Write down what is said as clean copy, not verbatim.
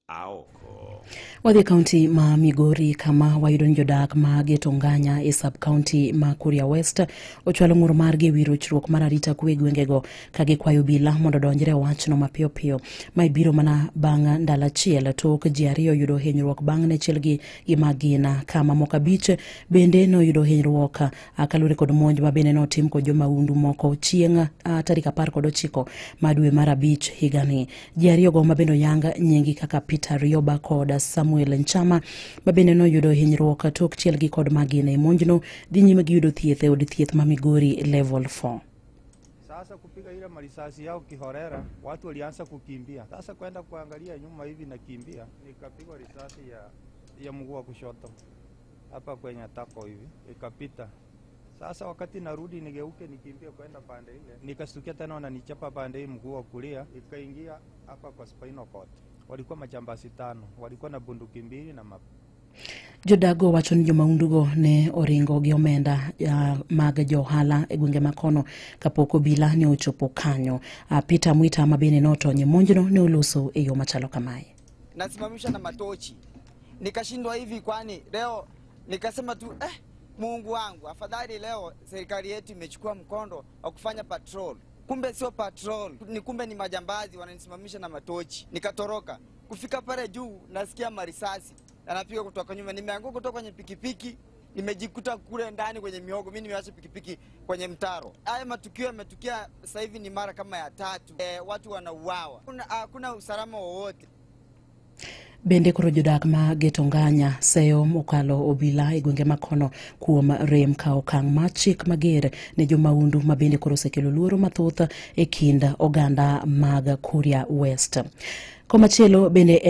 aoko. Wadhi kaunti ma Migori kama wayudo ni jodak ma Getonganya e sub county ma Kuria West ochwalo ng'ur margi wi ruchruok mar arita kwe gwengego ka gikwayo obila mondo donjre wachno mapiyo piyo. Ma ibiro mana bang' ndalo achiel tok ji ariyo yudo hinyruok bang' ne chielgi gi magina kama moko abich bende no yudo hinyruok kaluwore kod monj ma bende notim kod jomaundu moko chieng' tarik 19 ma dwe mar abich higani. Ji ariyo go ma bende oyang nyingi kaka Peter Rioba kod Samuel Nchama ma bende no yudo hinyruok tok chielgi kod magina. Monjno dhi nyime gi yudo thieth e od thieth ma Migori level 4. Sasa kupiga ile marisasi yao kihorera, watu walianza kukimbia. Sasa kwenda kuangalia nyuma hivi na kimbia, nikapigwa risasi ya mguu wa kushoto hapa kwenye tako hivi, ikapita. Sasa wakati narudi nigeuke nikimbia kwenda pande ile, nikastukia tena wananichapa pande hii mguu wa kulia, ikaingia hapa kwa spinal cord. Walikuwa majambazi 5, walikuwa na bunduki 2 na Jodago wacho ni jomaundugo ne oringo gi omenda mag johala e gwenge makono kapok obila ne ochopo kanyo. Peter Mwita ma bende notonye monjno ne oloso e yo machalo kamae. Nasimamisha na matochi. Nikashindwa hivi kwani leo nikasema tu Mungu wangu afadhali leo serikali yetu imechukua mkondo wa kufanya patrol. Kumbe sio patrol, kumbe ni majambazi wananisimamisha na matochi. Nikatoroka. Kufika pale juu nasikia marisasi. Anapiga kutoka nyuma, nimeanguka kutoka kwenye pikipiki, nimejikuta kule ndani kwenye miogo. Mimi nimeacha pikipiki kwenye mtaro. Haya matukio yametukia sasa hivi ni mara kama ya 3. Watu wanauawa. Hakuna usalama wowote. Bende koro jodak ma Getonganya seyo mokalo obila e gwenge makono kuom rem ka okang' ma chik mager ne jomaundu ma bende koro sekelo luoro mathoth e kind oganda mag Kuria West. Komachielo bende